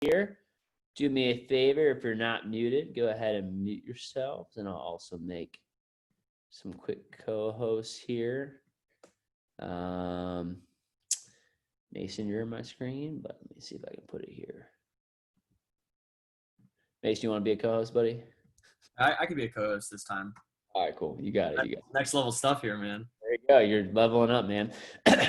here. Do me a favor, if you're not muted, go ahead and mute yourselves, and I'll also make some quick co-hosts here. Mason, you're on my screen, but let me see if I can put it here. Mason, you want to be a co-host, buddy? I could be a co-host this time. All right, cool. You got it. Next level stuff here, man. There you go. You're leveling up, man.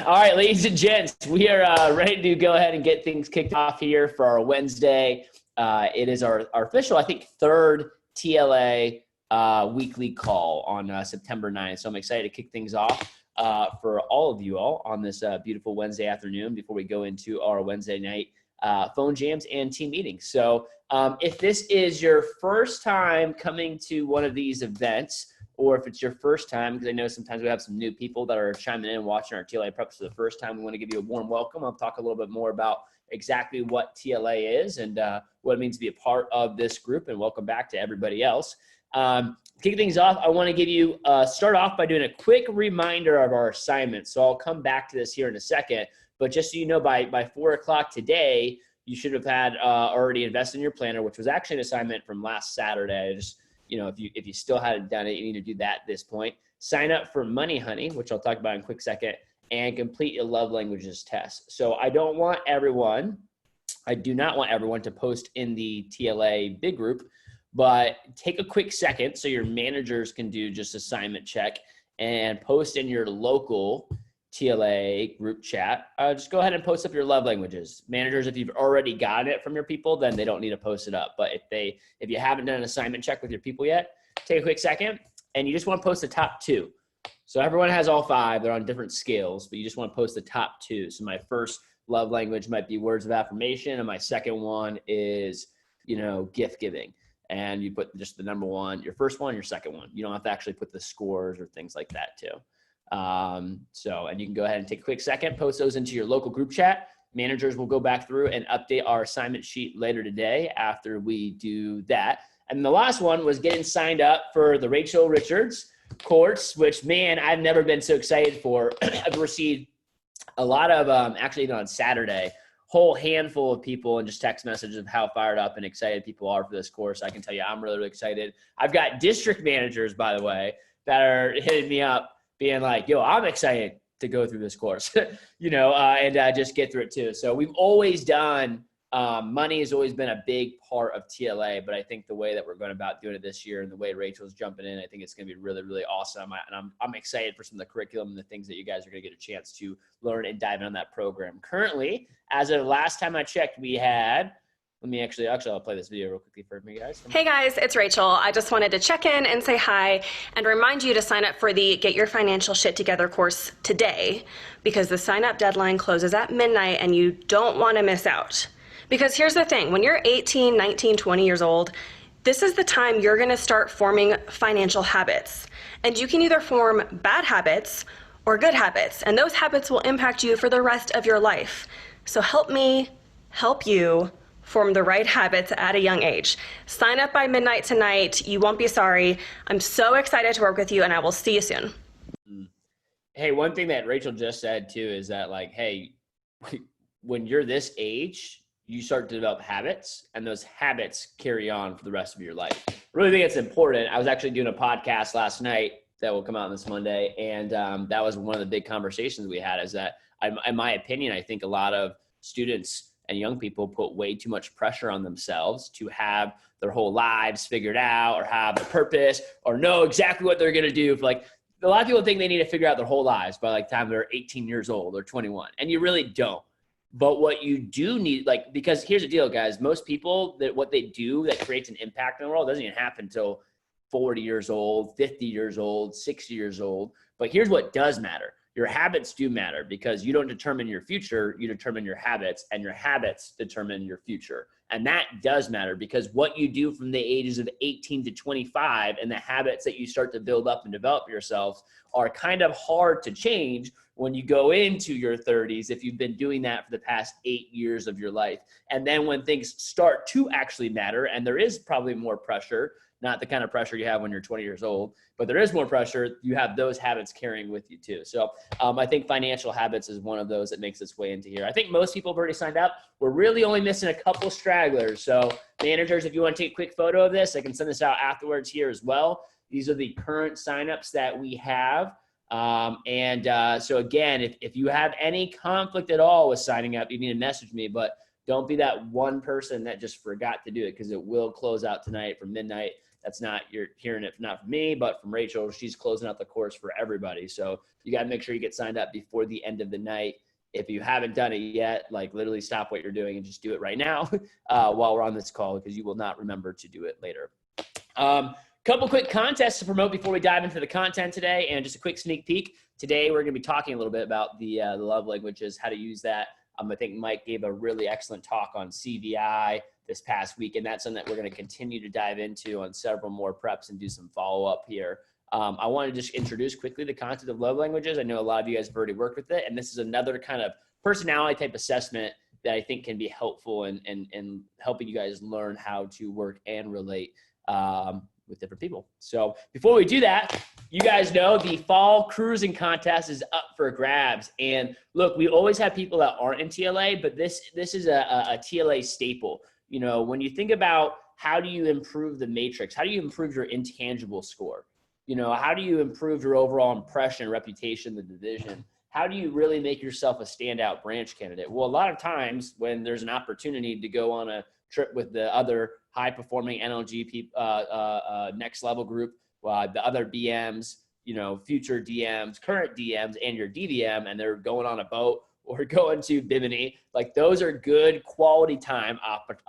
All right, ladies and gents, we are ready to go ahead and get things kicked off here for our Wednesday. It is our official, I think, third TLA weekly call on September 9th. So I'm excited to kick things off for all of you all on this beautiful Wednesday afternoon before we go into our Wednesday night phone jams and team meetings. So if this is your first time coming to one of these events, or if it's your first time, because I know sometimes we have some new people that are chiming in and watching our TLA preps for the first time, we want to give you a warm welcome. I'll talk a little bit more about exactly what TLA is and what it means to be a part of this group, and welcome back to everybody else. Kicking things off, I want to give you start off by doing a quick reminder of our assignments. So I'll come back to this here in a second, but just so you know, by 4 o'clock today, you should have had already invested in your planner, which was actually an assignment from last Saturday. Just, you know, if you still hadn't done it, you need to do that at this point. Sign up for Money Honey, which I'll talk about in a quick second, and complete your love languages test. So I do not want everyone to post in the TLA big group, but take a quick second so your managers can do just assignment check and post in your local TLA group chat. Just go ahead and post up your love languages. Managers, if you've already gotten it from your people, then they don't need to post it up. But if you haven't done an assignment check with your people yet, take a quick second and you just want to post the top 2. So everyone has all 5. They're on different scales, but you just want to post the top 2. So my first love language might be words of affirmation, and my second one is, gift giving. And you put just the number 1, your first one, your second one. You don't have to actually put the scores or things like that too. And you can go ahead and take a quick second, post those into your local group chat. Managers will go back through and update our assignment sheet later today after we do that. And the last one was getting signed up for the Rachel Richards course, which, man, I've never been so excited for. I've received a lot of, actually on Saturday, whole handful of people and just text messages of how fired up and excited people are for this course. I can tell you I'm really, really excited. I've got district managers, by the way, that are hitting me up being like, yo, I'm excited to go through this course, and just get through it too. So we've always done, money has always been a big part of TLA, but I think the way that we're going about doing it this year and the way Rachel's jumping in, I think it's going to be really, really awesome. And I'm excited for some of the curriculum and the things that you guys are going to get a chance to learn and dive in on that program. Currently, as of last time I checked, we had, I'll play this video real quickly for you guys. Hey guys, it's Rachel. I just wanted to check in and say hi and remind you to sign up for the Get Your Financial Shit Together course today, because the sign up deadline closes at midnight and you don't want to miss out. Because here's the thing, when you're 18, 19, 20 years old, this is the time you're going to start forming financial habits. And you can either form bad habits or good habits, and those habits will impact you for the rest of your life. So help me help you form the right habits at a young age. Sign up by midnight tonight. You won't be sorry. I'm so excited to work with you, and I will see you soon. Hey, one thing that Rachel just said too is that, like, hey, when you're this age, you start to develop habits, and those habits carry on for the rest of your life. I really think it's important. I was actually doing a podcast last night that will come out this Monday, and that was one of the big conversations we had, is that, in my opinion, I think a lot of students and young people put way too much pressure on themselves to have their whole lives figured out, or have a purpose, or know exactly what they're going to do. Like, a lot of people think they need to figure out their whole lives by the time they're 18 years old or 21, and you really don't. But what you do need, because here's the deal, guys, most people, that what they do that creates an impact in the world doesn't even happen until 40 years old, 50 years old, 60 years old. But here's what does matter. Your habits do matter, because you don't determine your future, you determine your habits, and your habits determine your future. And that does matter, because what you do from the ages of 18 to 25 and the habits that you start to build up and develop yourself are kind of hard to change when you go into your 30s, if you've been doing that for the past 8 years of your life. And then when things start to actually matter, and there is probably more pressure, not the kind of pressure you have when you're 20 years old, but there is more pressure. You have those habits carrying with you too. So I think financial habits is one of those that makes its way into here. I think most people have already signed up. We're really only missing a couple stragglers. So managers, if you want to take a quick photo of this, I can send this out afterwards here as well. These are the current signups that we have. So again, if you have any conflict at all with signing up, you need to message me, but don't be that one person that just forgot to do it, because it will close out tonight for midnight. That's not, you're hearing it not from me, but from Rachel. She's closing out the course for everybody. So you got to make sure you get signed up before the end of the night. If you haven't done it yet, like literally stop what you're doing and just do it right now while we're on this call, because you will not remember to do it later. Couple quick contests to promote before we dive into the content today, and just a quick sneak peek. Today, we're going to be talking a little bit about the love languages, how to use that. I think Mike gave a really excellent talk on CVI this past week, and that's something that we're going to continue to dive into on several more preps and do some follow-up here. I want to just introduce quickly the concept of love languages. I know a lot of you guys have already worked with it, and this is another kind of personality type assessment that I think can be helpful in helping you guys learn how to work and relate with different people. So before we do that, you guys know the fall cruising contest is up for grabs. And look, we always have people that aren't in TLA, but this is a TLA staple. You know, when you think about how do you improve the matrix, how do you improve your intangible score? You know, how do you improve your overall impression, reputation, the division? How do you really make yourself a standout branch candidate? Well, a lot of times when there's an opportunity to go on a trip with the other high-performing NLG next level group, the other BMs, you know, future DMs, current DMs, and your DVM, and they're going on a boat or going to Bimini, like those are good quality time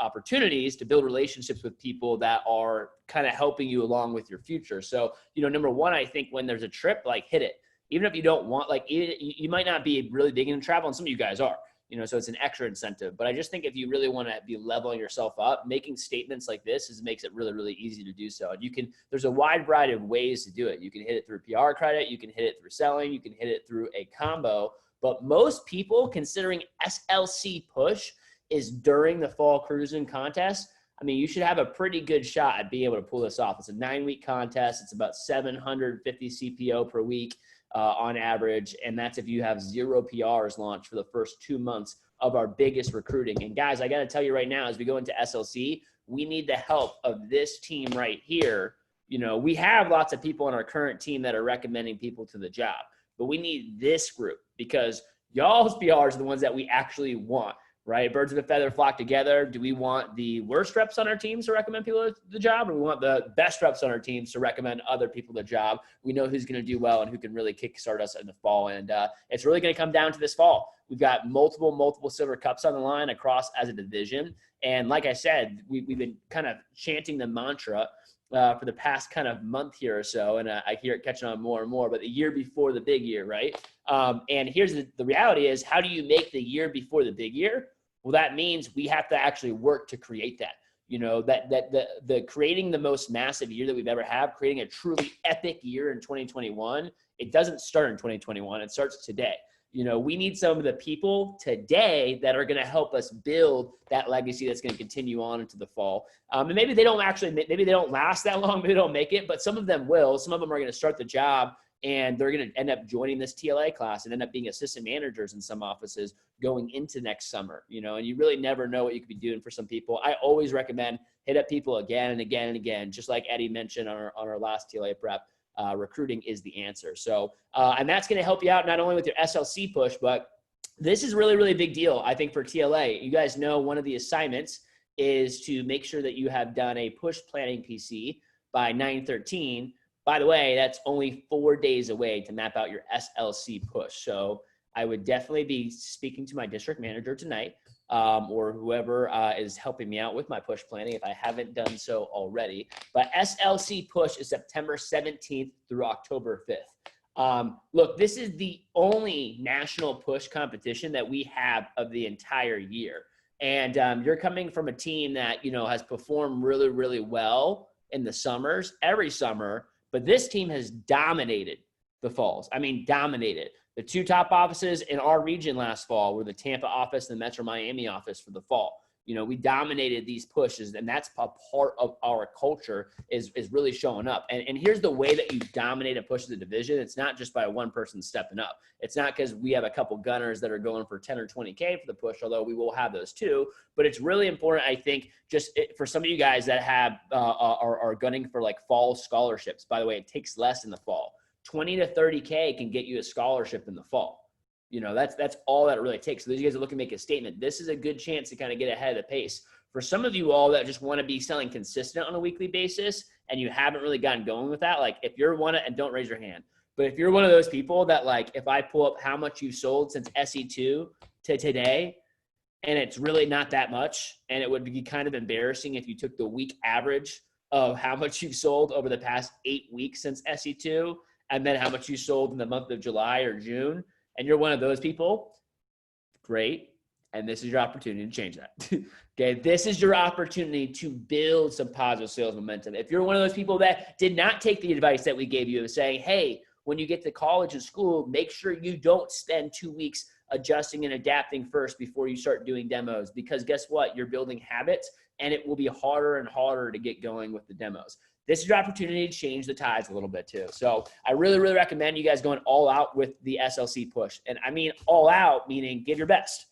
opportunities to build relationships with people that are kind of helping you along with your future. So, you know, number one, I think when there's a trip, like hit it. Even if you don't want, like you might not be really big into travel, and some of you guys are. You know, so it's an extra incentive. But I just think if you really want to be leveling yourself up, making statements like this makes it really, really easy to do so. And there's a wide variety of ways to do it. You can hit it through PR credit, you can hit it through selling, you can hit it through a combo. But most people, considering SLC push is during the fall cruising contest, I mean, you should have a pretty good shot at being able to pull this off. It's a 9-week contest. It's about 750 CPO per week. On average, and that's if you have 0 PRs launched for the first 2 months of our biggest recruiting. And guys, I got to tell you right now, as we go into SLC, we need the help of this team right here. You know, we have lots of people on our current team that are recommending people to the job, but we need this group, because y'all's PRs are the ones that we actually want, right? Birds of a feather flock together. Do we want the worst reps on our teams to recommend people to the job, or we want the best reps on our teams to recommend other people to the job? We know who's going to do well and who can really kickstart us in the fall. And it's really going to come down to this fall. We've got multiple Silver Cups on the line across as a division. And like I said, we've been kind of chanting the mantra for the past kind of month here or so. And I hear it catching on more and more, but the year before the big year, right? And here's the reality is, how do you make the year before the big year? Well, that means we have to actually work to create that. You know, the creating the most massive year that we've ever had, creating a truly epic year in 2021, it doesn't start in 2021. It starts today. You know, we need some of the people today that are going to help us build that legacy that's going to continue on into the fall. And maybe they don't last that long. Maybe they don't make it, but some of them will. Some of them are going to start the job, and they're going to end up joining this TLA class and end up being assistant managers in some offices going into next summer, you know, and you really never know what you could be doing for some people. I always recommend hit up people again and again and again, just like Eddie mentioned on our last TLA prep. Recruiting is the answer. So, and that's going to help you out not only with your SLC push, but this is really, really big deal, I think, for TLA. You guys know one of the assignments is to make sure that you have done a push planning PC by 9/13. By the way, that's only 4 days away to map out your SLC push. So I would definitely be speaking to my district manager tonight, or whoever is helping me out with my push planning if I haven't done so already. But SLC push is September 17th through October 5th. Look, this is the only national push competition that we have of the entire year. And you're coming from a team that, you know, has performed really, really well in the summers, every summer. But this team has dominated the falls. I mean, dominated. The 2 top offices in our region last fall were the Tampa office and the Metro Miami office for the fall. We dominated these pushes, and that's a part of our culture is really showing up. And here's the way that you dominate a push of the division. It's not just by one person stepping up. It's not because we have a couple gunners that are going for 10 or 20K for the push, although we will have those too. But it's really important, I think, for some of you guys that have are gunning for like fall scholarships. By the way, it takes less in the fall. 20 to 30K can get you a scholarship in the fall. That's all that it really takes. So those of you guys are looking to make a statement. This is a good chance to kind of get ahead of the pace. For some of you all that just want to be selling consistent on a weekly basis and you haven't really gotten going with that, like if you're and don't raise your hand, but if you're one of those people that like, if I pull up how much you've sold since SE2 to today, and it's really not that much, and it would be kind of embarrassing if you took the week average of how much you've sold over the past 8 weeks since SE2, and then how much you sold in the month of July or June, and you're one of those people, great. And this is your opportunity to change that. Okay. This is your opportunity to build some positive sales momentum. If you're one of those people that did not take the advice that we gave you of saying, hey, when you get to college and school, make sure you don't spend 2 weeks adjusting and adapting first before you start doing demos, because guess what? You're building habits and it will be harder and harder to get going with the demos. This is your opportunity to change the tides a little bit too. So I really, really recommend you guys going all out with the SLC push. And I mean all out, meaning give your best.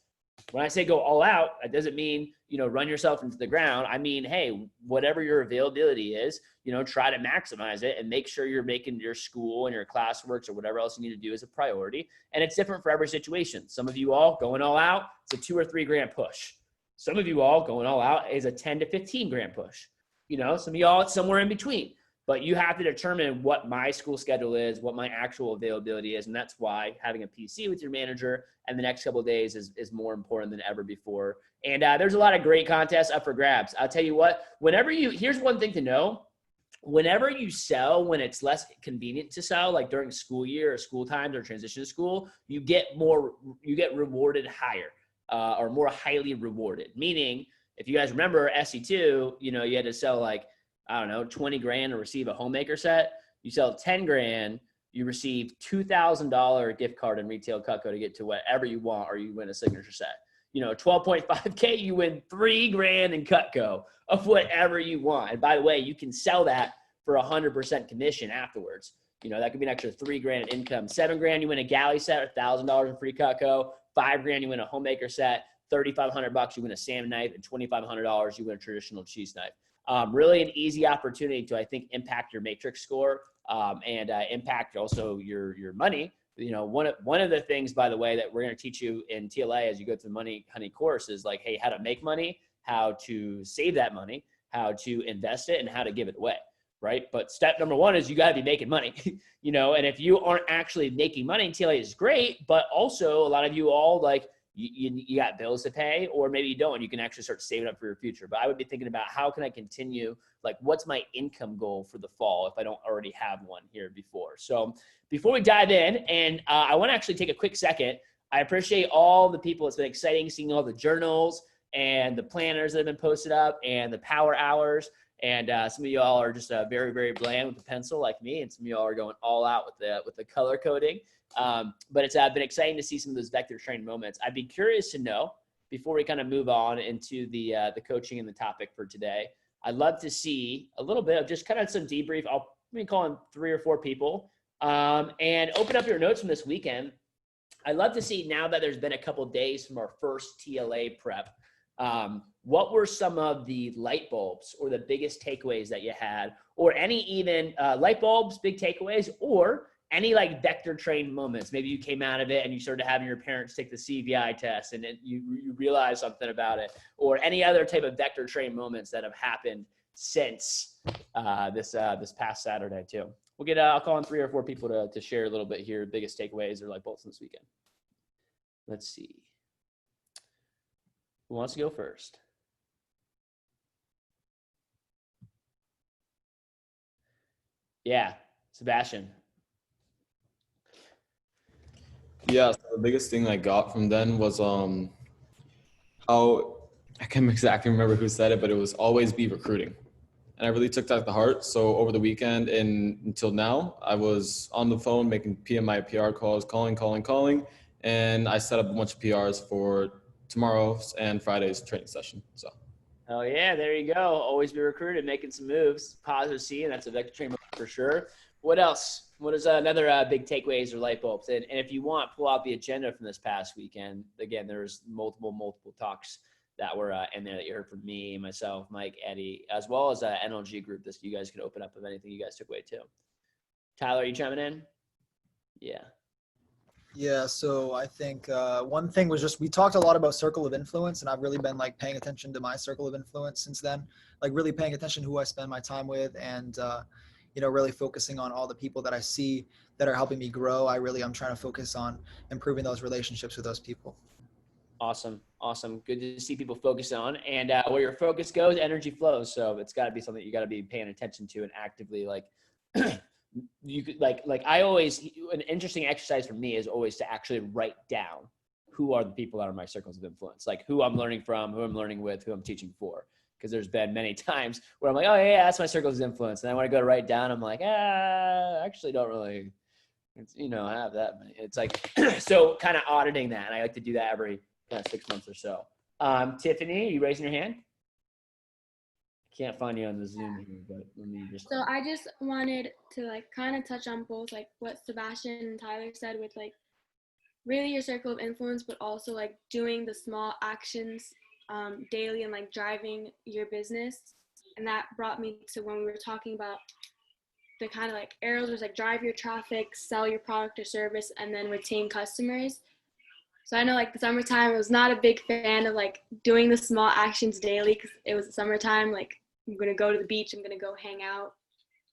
When I say go all out, that doesn't mean, run yourself into the ground. I mean, hey, whatever your availability is, try to maximize it and make sure you're making your school and your classworks or whatever else you need to do as a priority. And it's different for every situation. Some of you all going all out, it's a $2 or $3 grand push. Some of you all going all out is a 10 to 15 grand push. Some of y'all, it's somewhere in between. But you have to determine what my school schedule is, what my actual availability is. And that's why having a PC with your manager and the next couple of days is more important than ever before. And there's a lot of great contests up for grabs. I'll tell you what, here's one thing to know. Whenever you sell, when it's less convenient to sell, like during school year or school times or transition to school, you get rewarded higher or more highly rewarded. Meaning, if you guys remember SE2, you had to sell like, 20 grand to receive a homemaker set. You sell 10 grand, you receive $2,000 gift card in retail Cutco to get to whatever you want, or you win a signature set. 12.5K, you win 3 grand in Cutco of whatever you want. And by the way, you can sell that for 100% commission afterwards. That could be an extra 3 grand in income. 7 grand, you win a galley set, $1,000 in free Cutco. 5 grand, you win a homemaker set. $3,500, you win a salmon knife, and $2,500, you win a traditional cheese knife. Really an easy opportunity to, I think, impact your matrix score and impact also your money. One of the things, by the way, that we're going to teach you in TLA as you go through the Money Honey course is like, hey, how to make money, how to save that money, how to invest it, and how to give it away, right? But step number one is you got to be making money, and if you aren't actually making money, TLA is great, but also a lot of you all like, you got bills to pay, or maybe you don't. You can actually start saving up for your future. But I would be thinking about how can I continue, like what's my income goal for the fall if I don't already have one here before. So before we dive in, and I want to actually take a quick second. I appreciate all the people. It's been exciting seeing all the journals and the planners that have been posted up and the power hours. And some of y'all are just very, very bland with the pencil like me. And some of y'all are going all out with the color coding. But it's been exciting to see some of those vector train moments. I'd be curious to know, before we kind of move on into the coaching and the topic for today, I'd love to see a little bit of just kind of some debrief. I'll be calling 3 or 4 people and open up your notes from this weekend. I'd love to see, now that there's been a couple of days from our first TLA prep, what were some of the light bulbs or the biggest takeaways that you had, or any even light bulbs, big takeaways, or any like vector train moments? Maybe you came out of it and you started having your parents take the CVI test and then you realized something about it, or any other type of vector train moments that have happened since this past Saturday too. I'll call on 3 or 4 people to share a little bit here, biggest takeaways or light bulbs this weekend. Let's see. Who wants to go first? Yeah, Sebastian. Yeah, so the biggest thing I got from then was how, I can't exactly remember who said it, but it was always be recruiting. And I really took that to heart. So over the weekend and until now, I was on the phone making PMI PR calls, calling. And I set up a bunch of PRs for tomorrow's and Friday's training session. So. Oh yeah, there you go. Always be recruited, making some moves. Positive C, and that's a vector train for sure. What else? What is another big takeaways or light bulbs? And if you want, pull out the agenda from this past weekend. Again, there's multiple talks that were in there that you heard from me, myself, Mike, Eddie, as well as NLG group. This you guys can open up of anything you guys took away too. Tyler, are you chiming in? Yeah. Yeah, so I think one thing was just we talked a lot about circle of influence, and I've really been like paying attention to my circle of influence since then, like really paying attention to who I spend my time with, and really focusing on all the people that I see that are helping me grow. I'm trying to focus on improving those relationships with those people. Awesome. Good to see people focus on, and where your focus goes, energy flows. So it's got to be something you got to be paying attention to and actively like. You could like I always, an interesting exercise for me is always to actually write down who are the people that are my circles of influence, like who I'm learning from, who I'm learning with, who I'm teaching for. Because there's been many times where I'm like, oh yeah, that's my circles of influence, and then when I go to write down, I'm like, I actually don't really, have that many. It's like so kind of auditing that, and I like to do that every 6 months or so. Tiffany, are you raising your hand? Can't find you on the Zoom here, but let me just. So I just wanted to like kind of touch on both like what Sebastian and Tyler said with like really your circle of influence, but also like doing the small actions daily and like driving your business. And that brought me to when we were talking about the kind of like arrows was like drive your traffic, sell your product or service, and then retain customers. So I know like the summertime, I was not a big fan of like doing the small actions daily because it was summertime. Like I'm going to go to the beach, I'm going to go hang out.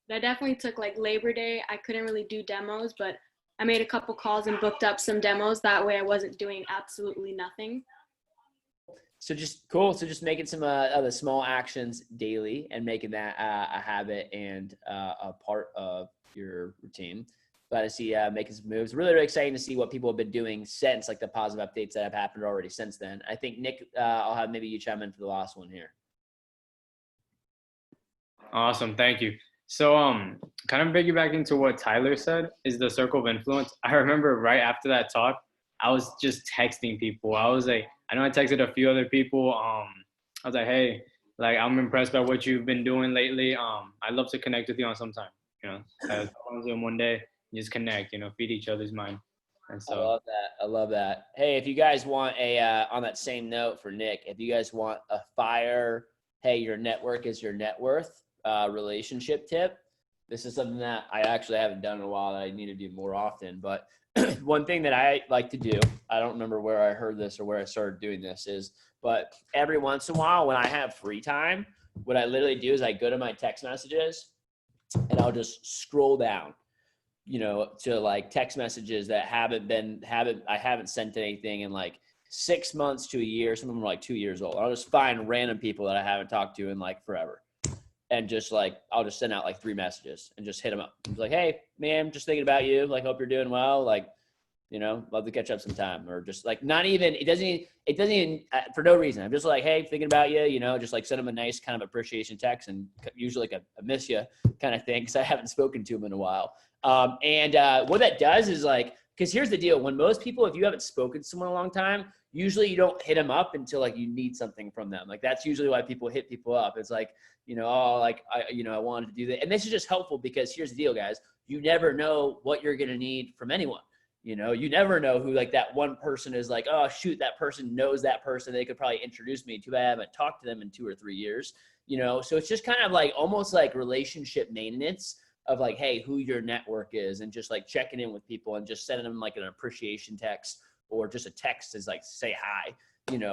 But I definitely took like Labor Day. I couldn't really do demos, but I made a couple calls and booked up some demos. That way I wasn't doing absolutely nothing. So just making some other small actions daily and making that a habit and a part of your routine. Glad to see making some moves. Really, really exciting to see what people have been doing since, like the positive updates that have happened already since then. I think Nick, I'll have maybe you chime in for the last one here. Awesome, thank you. So, kind of piggybacking to what Tyler said is the circle of influence. I remember right after that talk, I was just texting people. I was like, I know I texted a few other people. I was like, hey, like I'm impressed by what you've been doing lately. I'd love to connect with you on some time. I was doing one day. Just connect, feed each other's mind. And so I love that. Hey, if you guys want on that same note for Nick, if you guys want a fire, hey, your network is your net worth relationship tip, this is something that I actually haven't done in a while that I need to do more often. But one thing that I like to do, I don't remember where I heard this or where I started doing this but every once in a while when I have free time, what I literally do is I go to my text messages and I'll just scroll down to like text messages that I haven't sent anything in like 6 months to a year. Some of them are like 2 years old. I'll just find random people that I haven't talked to in like forever. And just like, I'll just send out like 3 messages and just hit them up. It's like, hey man, just thinking about you. Like, hope you're doing well. Like, love to catch up sometime, or just like it doesn't even for no reason. I'm just like, hey, thinking about you, just like send them a nice kind of appreciation text, and usually like a miss you kind of thing, because I haven't spoken to them in a while. And what that does is like, because here's the deal. When most people, if you haven't spoken to someone in a long time, usually you don't hit them up until like you need something from them. Like that's usually why people hit people up. It's like, I wanted to do that. And this is just helpful because here's the deal, guys. You never know what you're going to need from anyone. You never know who like that one person is like, oh shoot, that person knows that person. They could probably introduce me to, I haven't talked to them in 2 or 3 years, so it's just kind of like almost like relationship maintenance of like, hey, who your network is, and just like checking in with people and just sending them like an appreciation text, or just a text is like, say hi,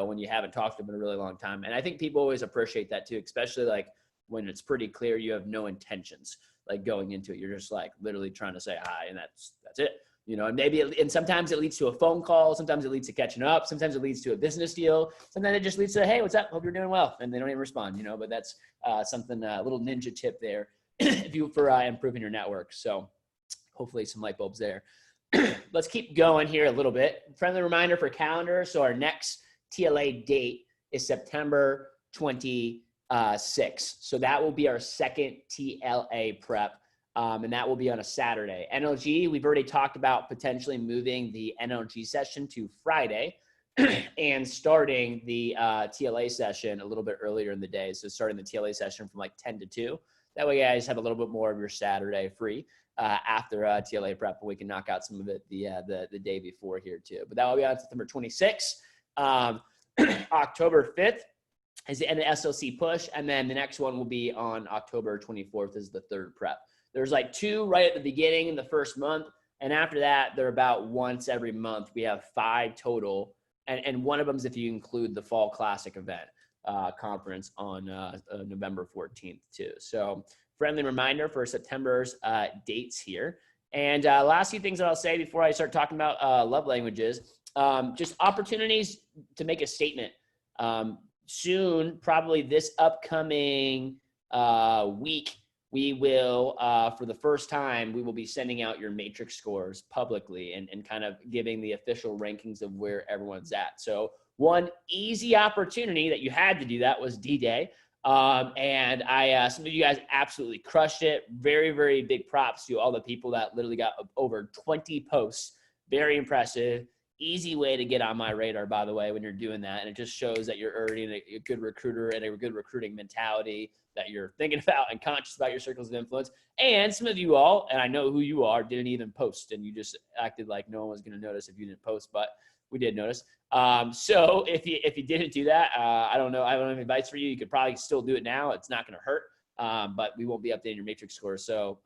when you haven't talked to them in a really long time. And I think people always appreciate that too, especially like when it's pretty clear you have no intentions like going into it. You're just like literally trying to say hi, and that's it. And sometimes it leads to a phone call. Sometimes it leads to catching up. Sometimes it leads to a business deal. Sometimes it just leads to, hey, what's up? Hope you're doing well. And they don't even respond, but that's something, a little ninja tip there for improving your network. So hopefully some light bulbs there. Let's keep going here a little bit. Friendly reminder for calendar. So our next TLA date is September 26th. So that will be our second TLA prep. And that will be on a Saturday. NLG, we've already talked about potentially moving the NLG session to Friday. and starting the TLA session a little bit earlier in the day. So starting the TLA session from like 10 to 2. That way you guys have a little bit more of your Saturday free after TLA prep, and we can knock out some of it the day before here too. But that will be on September 26th. October 5th is the end of SLC push, and then the next one will be on October 24th is the third prep. There's like 2 right at the beginning in the first month, and after that, they're about once every month. We have 5 total, and one of them is if you include the Fall Classic event conference on November 14th too. So friendly reminder for September's dates here. And last few things that I'll say before I start talking about love languages, just opportunities to make a statement. Soon, probably this upcoming week, we will, for the first time, we will be sending out your matrix scores publicly and kind of giving the official rankings of where everyone's at. So one easy opportunity that you had to do that was D-Day. And some of you guys absolutely crushed it. Very, very big props to all the people that literally got over 20 posts. Very impressive. Easy way to get on my radar, by the way, when you're doing that. And it just shows that you're already a good recruiter and a good recruiting mentality, that you're thinking about and conscious about your circles of influence. And some of you all, and I know who you are, didn't even post, and you just acted like no one was going to notice if you didn't post, but we did notice. So if you didn't do that, I don't know. I don't have advice for you. You could probably still do it now. It's not going to hurt, but we won't be updating your matrix score. So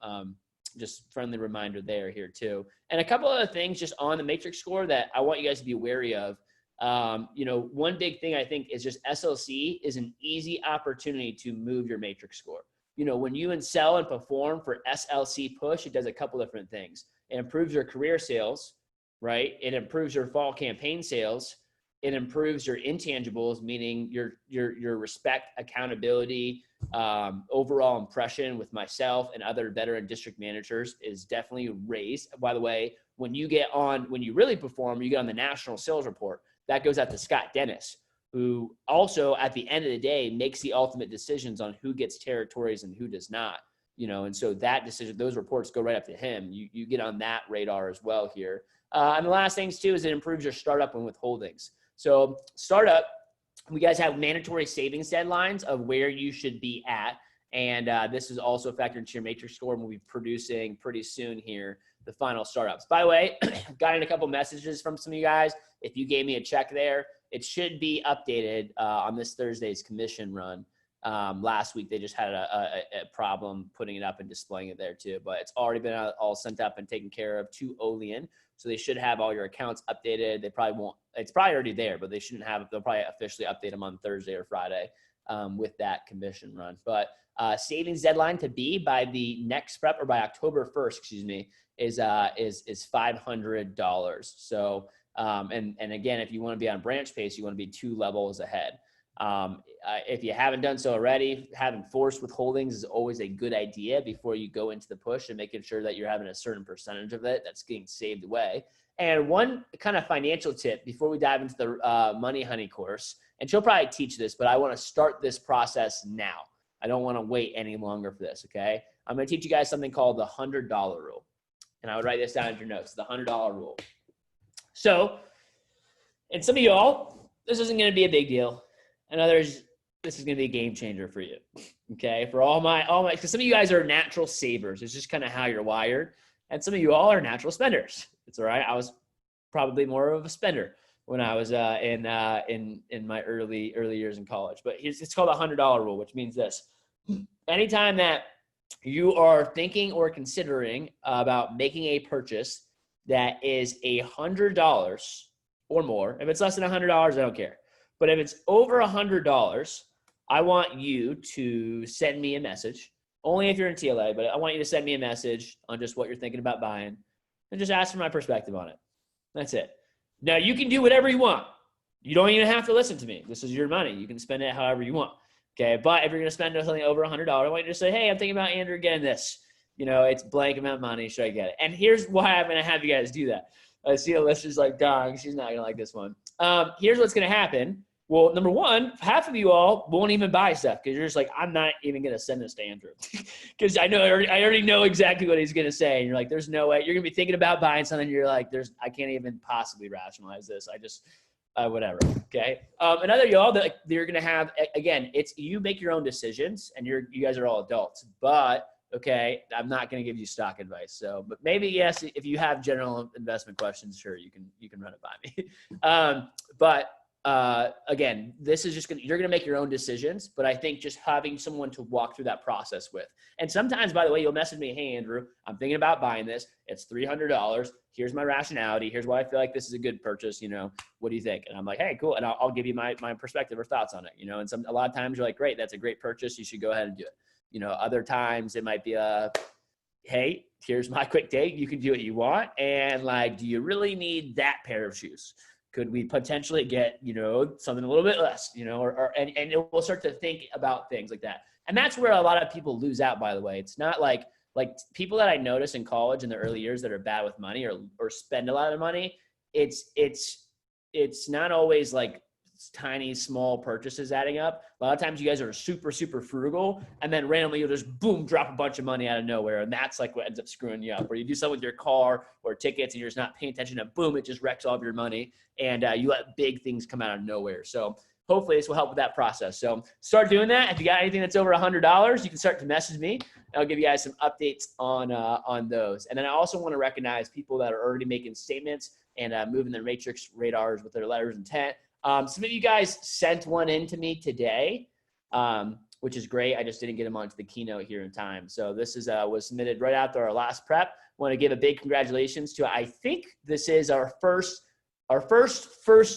just friendly reminder there here too. And a couple other things just on the matrix score that I want you guys to be wary of. One big thing I think is just SLC is an easy opportunity to move your matrix score. When you sell and perform for SLC push, it does a couple different things. It improves your career sales, right? It improves your fall campaign sales. It improves your intangibles, meaning your respect, accountability, overall impression with myself and other veteran district managers is definitely raised. By the way, when you really perform, you get on the national sales report. That goes out to Scott Dennis, who also at the end of the day makes the ultimate decisions on who gets territories and who does not. And so that decision, those reports go right up to him. You get on that radar as well here. And the last things too is it improves your startup and withholdings. So startup, we guys have mandatory savings deadlines of where you should be at. And this is also factored into your matrix score, and we'll be producing pretty soon here the final startups. By the way, got in a couple messages from some of you guys. If you gave me a check there, it should be updated on this Thursday's commission run. Last week, they just had a problem putting it up and displaying it there too, but it's already been all sent up and taken care of to Olean. So they should have all your accounts updated. They probably won't, it's probably already there, but they shouldn't have, they'll probably officially update them on Thursday or Friday with that commission run. But savings deadline to be by the next prep, or by October 1st, excuse me, is $500. So, and again, if you want to be on branch pace, you want to be 2 levels ahead. If you haven't done so already, having forced withholdings is always a good idea before you go into the push, and making sure that you're having a certain percentage of it that's getting saved away. And one kind of financial tip before we dive into the Money Honey course, and she'll probably teach this, but I want to start this process now. I don't want to wait any longer for this, okay? I'm going to teach you guys something called the $100 rule. And I would write this down in your notes, the $100 rule. So, and some of y'all, this isn't going to be a big deal. And others, this is going to be a game changer for you, okay? For all my, because some of you guys are natural savers. It's just kind of how you're wired. And some of you all are natural spenders. It's all right. I was probably more of a spender when I was in my early years in college. But it's called the $100 rule, which means this. Anytime that you are thinking or considering about making a purchase that is $100 or more, if it's less than $100, I don't care. But if it's over $100, I want you to send me a message, only if you're in TLA, but I want you to send me a message on just what you're thinking about buying, and just ask for my perspective on it. That's it. Now, you can do whatever you want. You don't even have to listen to me. This is your money. You can spend it however you want. Okay, but if you're going to spend something over $100, I want you to say, hey, I'm thinking about Andrew getting this. It's blank amount of money. Should I get it? And here's why I'm going to have you guys do that. I see Alyssa's like, dang, she's not going to like this one. Here's what's going to happen. Well, number one, half of you all won't even buy stuff because you're just like, I'm not even going to send this to Andrew because I already know exactly what he's going to say. And you're like, there's no way. You're going to be thinking about buying something. You're like, I can't even possibly rationalize this. whatever. Okay. Another y'all that you're going to have, again, it's you make your own decisions and you guys are all adults, but okay, I'm not going to give you stock advice. So, but maybe, yes, if you have general investment questions, sure, you can run it by me. But again, this is just you're going to make your own decisions, but I think just having someone to walk through that process with. And sometimes, by the way, you'll message me, hey, Andrew, I'm thinking about buying this. It's $300. Here's my rationality. Here's why I feel like this is a good purchase. What do you think? And I'm like, hey, cool. And I'll give you my perspective or thoughts on it. And a lot of times you're like, great, that's a great purchase. You should go ahead and do it. Other times it might be hey, here's my quick take. You can do what you want. And do you really need that pair of shoes? Could we potentially get, something a little bit less, and we'll start to think about things like that. And that's where a lot of people lose out, by the way. It's not like people that I notice in college in the early years that are bad with money or spend a lot of money. It's not always tiny, small purchases adding up. A lot of times you guys are super, super frugal, and then randomly you'll just boom, drop a bunch of money out of nowhere. And that's what ends up screwing you up, where you do something with your car or tickets and you're just not paying attention, and boom, it just wrecks all of your money. And you let big things come out of nowhere. So hopefully this will help with that process. So start doing that. If you got anything that's over $100, you can start to message me. I'll give you guys some updates on those. And then I also want to recognize people that are already making statements and moving their matrix radars with their letters of intent. Some of you guys sent one in to me today, which is great. I just didn't get them onto the keynote here in time. So this was submitted right after our last prep. Want to give a big congratulations to, I think this is our first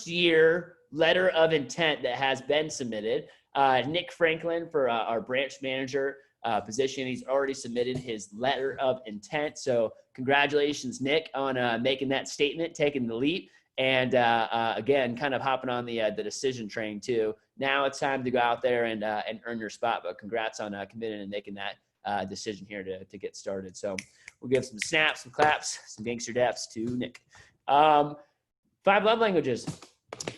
year letter of intent that has been submitted. Nick Franklin for our branch manager position. He's already submitted his letter of intent. So congratulations, Nick, on making that statement, taking the leap. And again, kind of hopping on the decision train too. Now it's time to go out there and earn your spot. But congrats on committing and making that decision here to get started. So we'll give some snaps, some claps, some gangster daps to Nick. 5 love languages.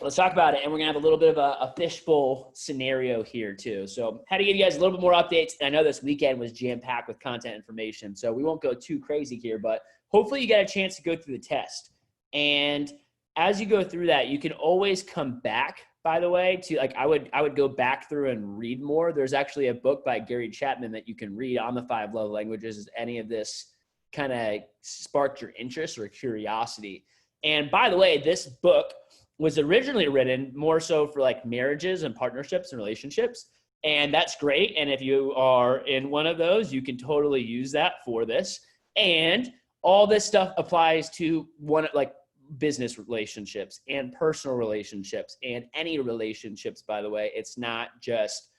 Let's talk about it. And we're going to have a little bit of a fishbowl scenario here too. So how to give you guys a little bit more updates. And I know this weekend was jam-packed with content information, so we won't go too crazy here, but hopefully you get a chance to go through the test. And as you go through that, you can always come back, by the way, to I would go back through and read more. There's actually a book by Gary Chapman that you can read on the 5 love languages. Is any of this kind of sparked your interest or curiosity? And by the way, this book was originally written more so for marriages and partnerships and relationships. And that's great. And if you are in one of those, you can totally use that for this. And all this stuff applies to business relationships and personal relationships and any relationships, by the way. It's not just,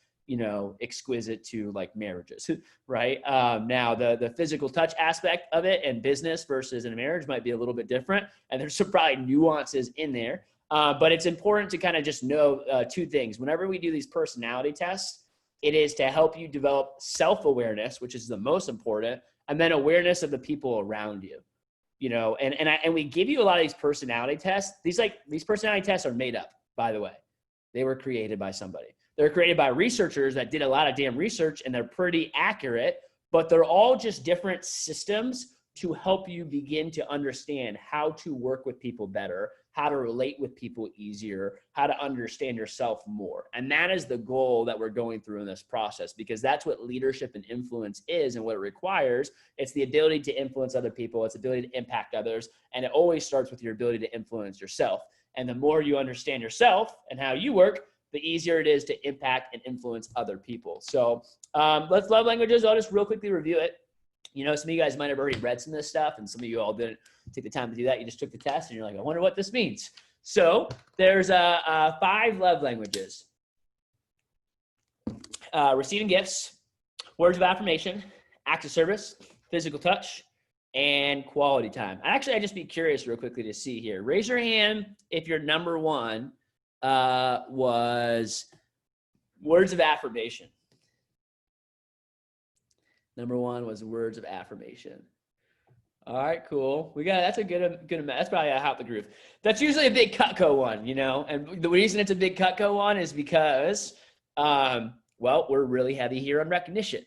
exquisite to marriages, right? Now the physical touch aspect of it and business versus in a marriage might be a little bit different. And there's some probably nuances in there. But it's important to kind of just know 2 things. Whenever we do these personality tests, it is to help you develop self-awareness, which is the most important, and then awareness of the people around you. And we give you a lot of these personality tests. These personality tests are made up, by the way. They were created by somebody. They're created by researchers that did a lot of damn research, and they're pretty accurate, but they're all just different systems to help you begin to understand how to work with people better, how to relate with people easier, how to understand yourself more. And that is the goal that we're going through in this process, because that's what leadership and influence is and what it requires. It's the ability to influence other people. It's the ability to impact others. And it always starts with your ability to influence yourself. And the more you understand yourself and how you work, the easier it is to impact and influence other people. So let's love languages. I'll just real quickly review it. Some of you guys might have already read some of this stuff, and some of you all didn't take the time to do that. You just took the test, and you're like, I wonder what this means. So there's 5 love languages. Receiving gifts, words of affirmation, acts of service, physical touch, and quality time. I'd just be curious real quickly to see here. Raise your hand if your number 1 was words of affirmation. Number 1 was words of affirmation. All right, cool. That's a good amount. That's probably a hop the groove. That's usually a big Cutco one, And the reason it's a big Cutco one is because, we're really heavy here on recognition.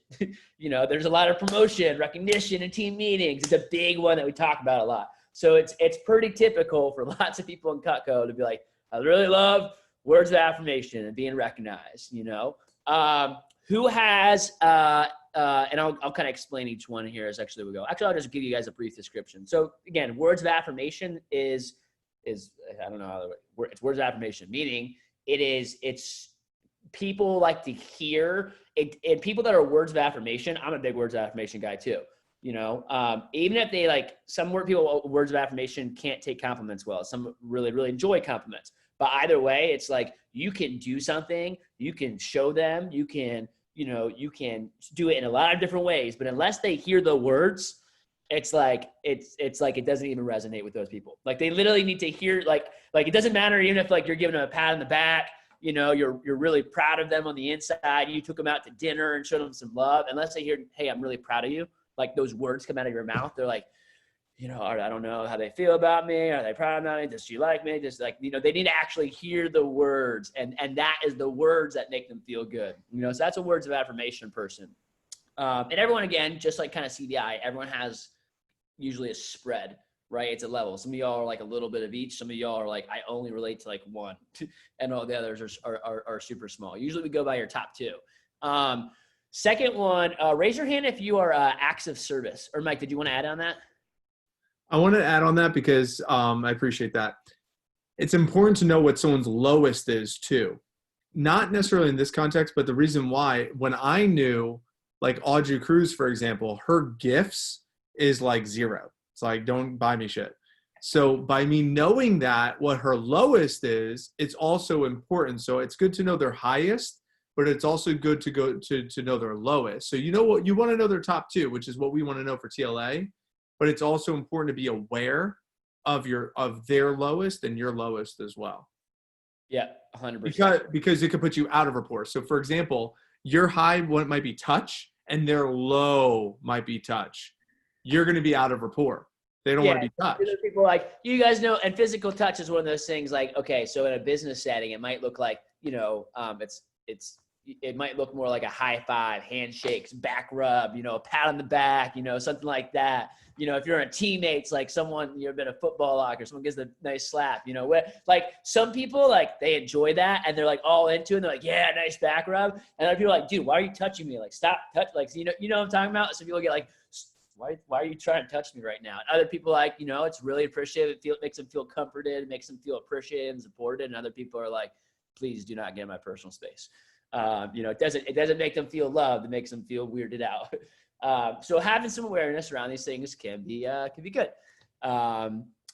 There's a lot of promotion, recognition, and team meetings. It's a big one that we talk about a lot. So it's pretty typical for lots of people in Cutco to be like, I really love words of affirmation and being recognized, you know. Who has, and I'll kind of explain each one here as actually we go. Actually, I'll just give you guys a brief description. So again, words of affirmation is I don't know how it's words of affirmation, meaning it's people like to hear it, and people that are words of affirmation. I'm a big words of affirmation guy too. You know, even if they like some people, words of affirmation can't take compliments well. Some really, really enjoy compliments. But either way, it's like you can do something, you can show them, you can do it in a lot of different ways. But unless they hear the words, it's like it doesn't even resonate with those people. Like they literally need to hear like it doesn't matter even if like you're giving them a pat on the back. You know, you're really proud of them on the inside. You took them out to dinner and showed them some love. Unless they hear, hey, I'm really proud of you. Like those words come out of your mouth. They're like, you know, I don't know how they feel about me. Are they proud of me? Does she like me? Just like, you know, they need to actually hear the words. And that is the words that make them feel good. You know, so that's a words of affirmation person. And everyone, again, just like kind of CBI, everyone has usually a spread, right? It's a level. Some of y'all are like a little bit of each. Some of y'all are like, I only relate to like one and all the others are super small. Usually we go by your top two. Second one, raise your hand if you are acts of service. Or Mike, did you want to add on that? I want to add on that because I appreciate that. It's important to know what someone's lowest is too. Not necessarily in this context, but the reason why, when I knew like Audrey Cruz, for example, her gifts is like 0. It's like, don't buy me shit. So by me knowing that what her lowest is, it's also important. So it's good to know their highest, but it's also good to go to know their lowest. So you know what, you want to know their top 2, which is what we want to know for TLA. But it's also important to be aware of their lowest and your lowest as well. Yeah, 100%. Because it could put you out of rapport. So for example, your high one might be touch and their low might be touch. You're going to be out of rapport. They don't want to be touched. People like, you guys know, and physical touch is one of those things like, okay, so in a business setting, it might look like, you know, it might look more like a high five, handshakes, back rub, you know, a pat on the back, you know, something like that. You know, if you're a teammates, like someone, you've been a football locker, someone gives a nice slap, you know, like some people, like they enjoy that and they're like all into it. And they're like, yeah, nice back rub. And other people are like, dude, why are you touching me? Like, stop touch. Like, you know what I'm talking about? Some people get like, why are you trying to touch me right now? And other people like, you know, it's really appreciated. It makes them feel comforted. It makes them feel appreciated and supported. And other people are like, please do not get in my personal space. You know, it doesn't make them feel loved. It makes them feel weirded out. So having some awareness around these things can be good.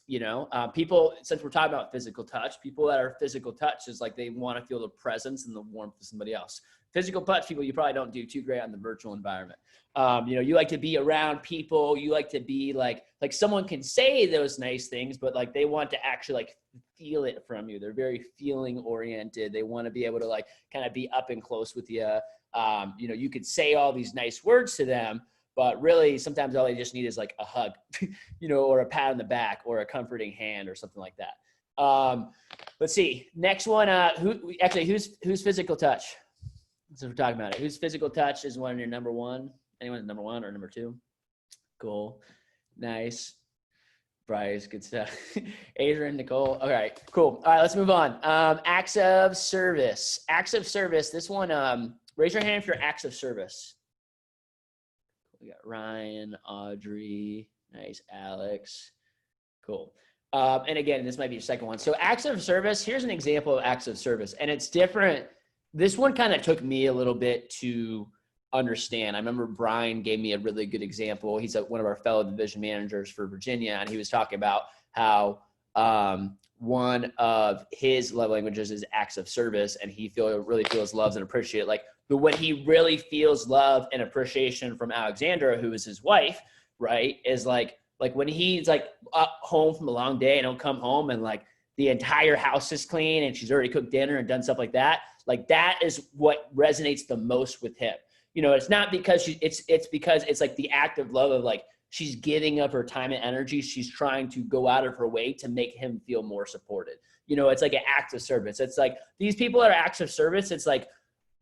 You know, people, since we're talking about physical touch, people that are physical touch is like, they want to feel the presence and the warmth of somebody else. Physical touch people, you probably don't do too great on the virtual environment. You know, you like to be around people. You like to be like someone can say those nice things, but like they want to actually like feel it from you. They're very feeling oriented. They want to be able to like kind of be up and close with you. You know, you could say all these nice words to them, but really sometimes all they just need is like a hug, you know, or a pat on the back or a comforting hand or something like that. Let's see. Next one. Who's physical touch? So we're talking about it. Whose physical touch is one your number one? Anyone's number one or number 2? Cool. Nice. Bryce, good stuff. Adrian, Nicole. All right, cool. All right, let's move on. Acts of service. Acts of service. This one, raise your hand if you're acts of service. We got Ryan, Audrey, nice, Alex. Cool. And again, this might be your second one. So acts of service, here's an example of acts of service. And it's different. This one kind of took me a little bit to understand. I remember Brian gave me a really good example. He's one of our fellow division managers for Virginia, and he was talking about how one of his love languages is acts of service, and he really feels loves and appreciated. But when he really feels love and appreciation from Alexandra, who is his wife, right, is like when he's like up home from a long day and he'll come home and like the entire house is clean and she's already cooked dinner and done stuff like that. Like that is what resonates the most with him. You know, it's not because it's because it's like the act of love of like, she's giving up her time and energy. She's trying to go out of her way to make him feel more supported. You know, it's like an act of service. It's like these people that are acts of service. It's like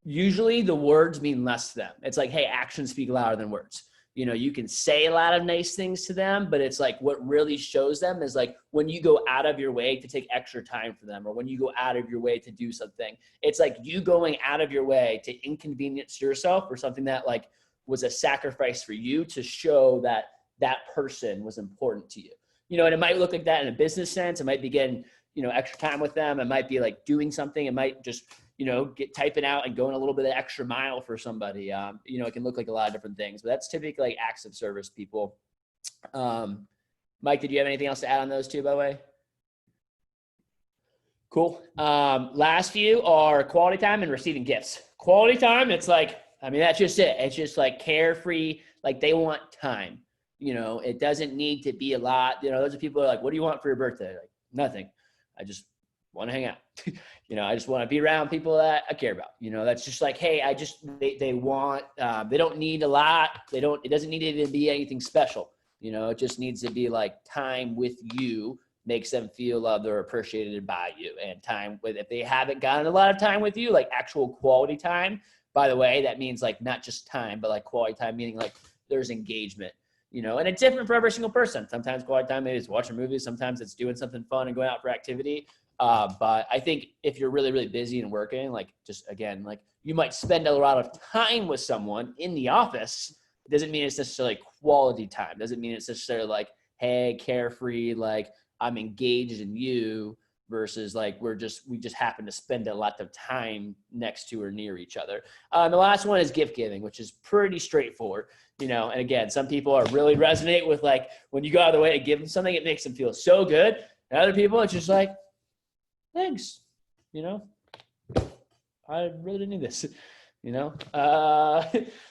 usually the words mean less to them. It's like, hey, actions speak louder than words. You know, you can say a lot of nice things to them, but it's like what really shows them is like when you go out of your way to take extra time for them, or when you go out of your way to do something. It's like you going out of your way to inconvenience yourself for something that like was a sacrifice for you to show that that person was important to you. You know, and it might look like that in a business sense. It might be getting, you know, extra time with them. It might be like doing something. It might just, you know, get typing out and going a little bit of extra mile for somebody. You know, it can look like a lot of different things, but that's typically like acts of service, people. Mike, did you have anything else to add on those two, by the way? Cool. Last few are quality time and receiving gifts. Quality time, it's like, I mean, that's just it. It's just like carefree, like they want time. You know, it doesn't need to be a lot. You know, those are people who are like, what do you want for your birthday? Like, nothing. I just want to hang out. You know, I just want to be around people that I care about. You know, that's just like, hey, they want, they don't need a lot. It doesn't need to even be anything special. You know, it just needs to be like time with you makes them feel loved or appreciated by you. And time with, if they haven't gotten a lot of time with you, like actual quality time, by the way, that means like not just time, but like quality time, meaning like there's engagement. You know, and it's different for every single person. Sometimes quality time is watching movies. Sometimes it's doing something fun and going out for activity. But I think if you're really, really busy and working, like just again, like you might spend a lot of time with someone in the office. It doesn't mean it's necessarily quality time. Doesn't mean it's necessarily like, hey, carefree, like I'm engaged in you versus like we just happen to spend a lot of time next to or near each other. The last one is gift giving, which is pretty straightforward. You know, and again, some people are really resonate with like when you go out of the way to give them something, it makes them feel so good. And other people, it's just like, thanks. You know, I really didn't need this. You know,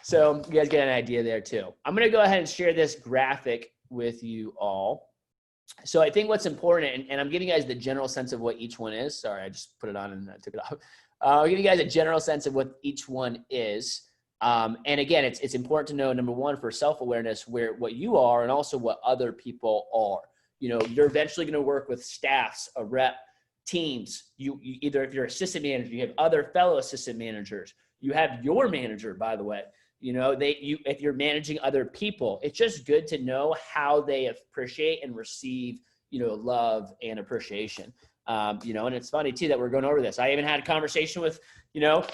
so you guys get an idea there too. I'm gonna go ahead and share this graphic with you all. So I think what's important, and I'm giving you guys the general sense of what each one is. Sorry, I just put it on and I took it off. I'll give you guys a general sense of what each one is. And again, it's important to know, number one, for self-awareness, where what you are and also what other people are. You know, you're eventually going to work with staffs, a rep, teams. You either, if you're assistant manager, you have other fellow assistant managers. You have your manager, by the way. You know, if you're managing other people, it's just good to know how they appreciate and receive, you know, love and appreciation. You know, and it's funny too that we're going over this. I even had a conversation with, you know,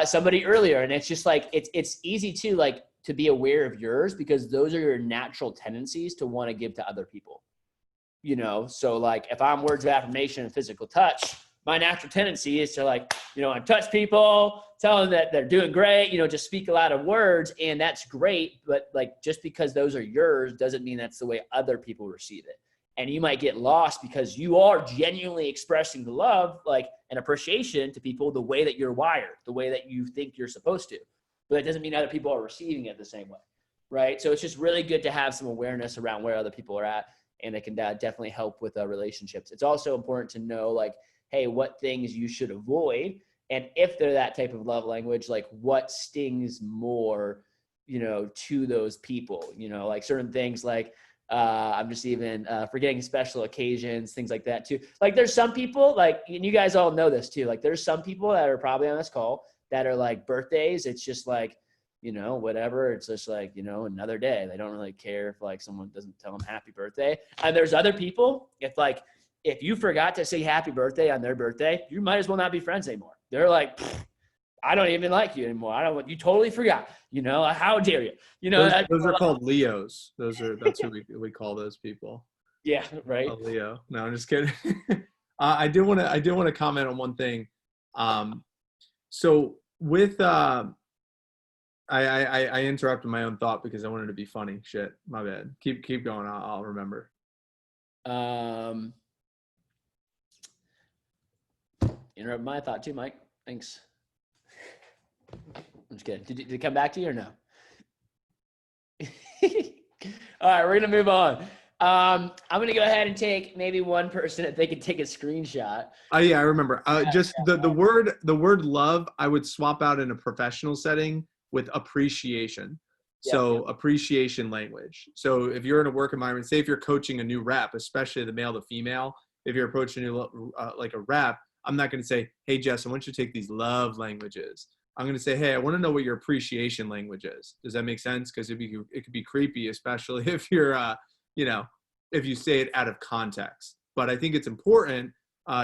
somebody earlier, and it's just like, it's easy to like to be aware of yours because those are your natural tendencies to want to give to other people. You know, so like if I'm words of affirmation and physical touch, my natural tendency is to like, you know, I touch people, tell them that they're doing great, you know, just speak a lot of words, and that's great. But like, just because those are yours doesn't mean that's the way other people receive it. And you might get lost because you are genuinely expressing the love, like an appreciation to people the way that you're wired, the way that you think you're supposed to. But it doesn't mean other people are receiving it the same way, right? So it's just really good to have some awareness around where other people are at, and it can definitely help with relationships. It's also important to know, like, hey, what things you should avoid. And if they're that type of love language, like what stings more, you know, to those people, you know, like certain things like, I'm just even forgetting special occasions, things like that too. Like there's some people like, and you guys all know this too, like there's some people that are probably on this call that are like birthdays. It's just like, you know, whatever. It's just like, you know, another day. They don't really care if like someone doesn't tell them happy birthday. And there's other people, if you forgot to say happy birthday on their birthday, you might as well not be friends anymore. They're like, I don't even like you anymore. You totally forgot, you know, how dare you? You know, those are called Leos. That's who we call those people. Yeah. Right. A Leo. No, I'm just kidding. I did want to comment on one thing. So with, I interrupted my own thought because I wanted to be funny. Shit, my bad. Keep going. I'll remember. Interrupt my thought too, Mike. Thanks. I'm just kidding. Did it come back to you or no? All right, we're gonna move on. I'm gonna go ahead and take maybe one person if they could take a screenshot. Oh yeah, I remember. Just the word love, I would swap out in a professional setting with appreciation. So appreciation language. So if you're in a work environment, say if you're coaching a new rep, especially the male to female, if you're approaching like a rep, I'm not going to say, hey, Jess, I want you to take these love languages. I'm going to say, hey, I want to know what your appreciation language is. Does that make sense? Because it could be creepy, especially if you're, if you say it out of context. But I think it's important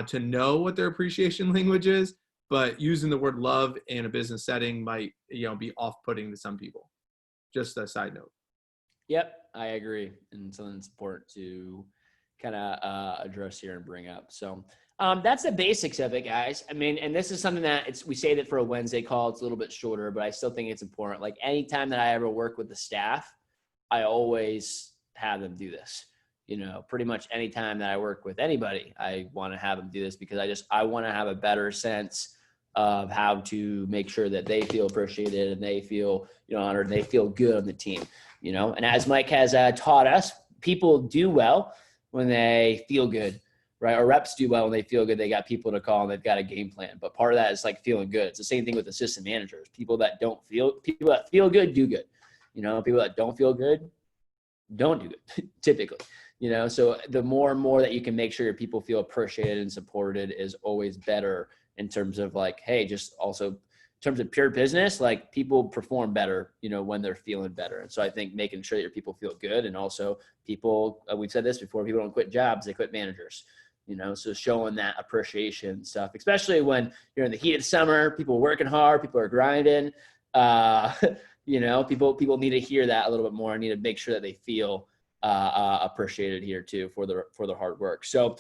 to know what their appreciation language is, but using the word love in a business setting might, be off-putting to some people. Just a side note. Yep, I agree. And something that's important to kind of address here and bring up. So that's the basics of it, guys. I mean, and this is something that we say that for a Wednesday call, it's a little bit shorter, but I still think it's important. Like anytime that I ever work with the staff, I always have them do this. Pretty much anytime that I work with anybody, I want to have them do this because I want to have a better sense of how to make sure that they feel appreciated and they feel, honored, and they feel good on the team, and as Mike has taught us, people do well when they feel good, right? Or reps do well when they feel good. They got people to call and they've got a game plan. But part of that is like feeling good. It's the same thing with assistant managers. People that feel good do good. People that don't feel good don't do good typically. So the more and more that you can make sure your people feel appreciated and supported is always better in terms of like, hey, just also in terms of pure business, like people perform better, when they're feeling better. And so I think making sure that your people feel good, and also people, we've said this before, people don't quit jobs, they quit managers, so showing that appreciation stuff, especially when you're in the heat of summer, people are working hard, people are grinding, people need to hear that a little bit more and need to make sure that they feel appreciated here too for their hard work. So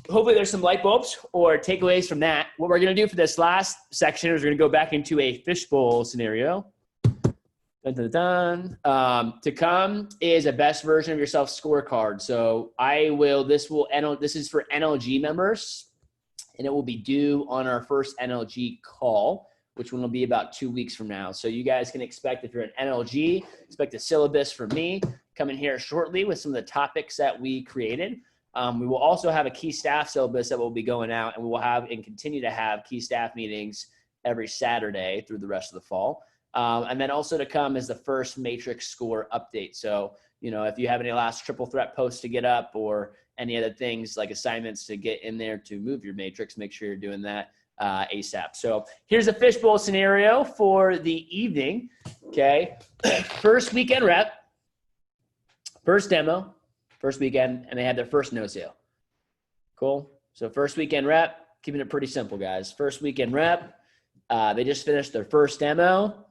hopefully there's some light bulbs or takeaways from that. What we're going to do for this last section is we're going to go back into a fishbowl scenario. Dun, dun, dun. To come is a best version of yourself scorecard. So this is for NLG members, and it will be due on our first NLG call, which one will be about 2 weeks from now. So you guys can expect, if you're an NLG, expect a syllabus from me coming here shortly with some of the topics that we created. We will also have a key staff syllabus that will be going out, and we will have and continue to have key staff meetings every Saturday through the rest of the fall. And then also to come is the first matrix score update. So, if you have any last triple threat posts to get up or any other things like assignments to get in there to move your matrix, make sure you're doing that ASAP. So here's a fishbowl scenario for the evening. Okay. First weekend rep, first demo, first weekend, and they had their first no sale. Cool. So first weekend rep, keeping it pretty simple, guys. First weekend rep, they just finished their first demo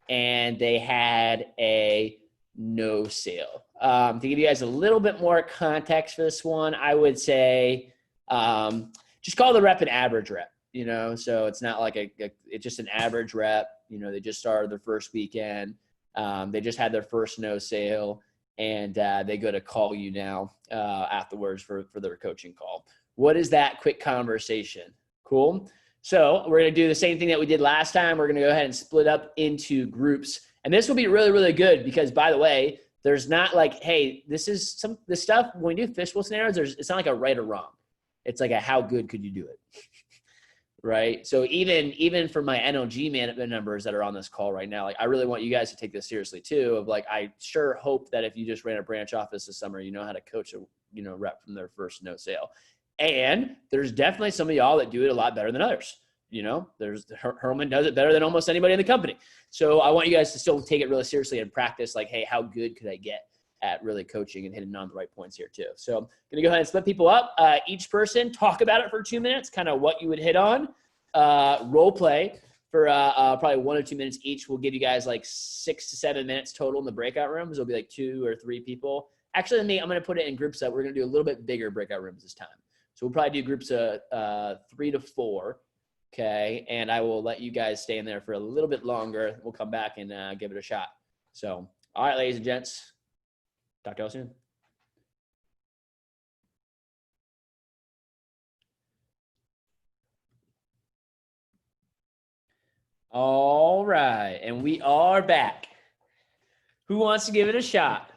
and they had a no sale. To give you guys a little bit more context for this one, I would say just call the rep an average rep. So it's not like it's just an average rep. They just started their first weekend. They just had their first no sale, and they go to call you now afterwards for their coaching call. What is that quick conversation? Cool. So we're going to do the same thing that we did last time. We're going to go ahead and split up into groups. And this will be really, really good because, by the way, there's not like, hey, this stuff, when we do fishbowl scenarios, it's not like a right or wrong. It's like a how good could you do it? Right. So even for my NLG management members that are on this call right now, like I really want you guys to take this seriously too. Of like, I sure hope that if you just ran a branch office this summer, you know how to coach a rep from their first no sale. And there's definitely some of y'all that do it a lot better than others. There's Herman does it better than almost anybody in the company. So I want you guys to still take it really seriously and practice like, hey, how good could I get at really coaching and hitting on the right points here too. So I'm going to go ahead and split people up. Each person talk about it for 2 minutes, kind of what you would hit on. Role play for probably 1 or 2 minutes each. We'll give you guys like 6 to 7 minutes total in the breakout rooms. It'll be like 2 or 3 people. Actually, I'm going to put it in groups that we're going to do a little bit bigger breakout rooms this time. So we'll probably do groups of 3 to 4. Okay. And I will let you guys stay in there for a little bit longer. We'll come back and give it a shot. So, all right, ladies and gents. Talk to y'all soon. All right, and we are back. Who wants to give it a shot?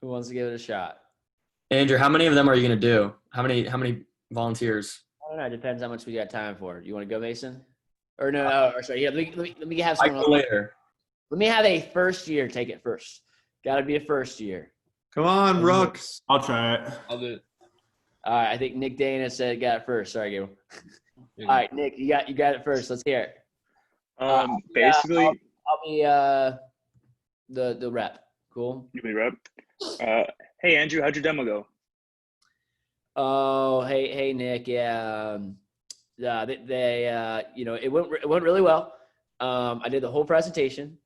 Who wants to give it a shot? Andrew, how many of them are you going to do? How many volunteers? I don't know. It depends how much we got time for. You want to go, Mason? Or no, or sorry. Yeah, let me have someone else. Later. Let me have a first year take it first. Got to be a first year. Come on, Rooks. I'll try it. I'll do it. All right, I think Nick Dana said got it first. Sorry, Gabriel. All right, Nick, you got it first. Let's hear it. Basically, I'll be the rep. Cool. you be rep. Hey Andrew, how'd your demo go? Oh, hey, Nick. Yeah, they it went really well. I did the whole presentation,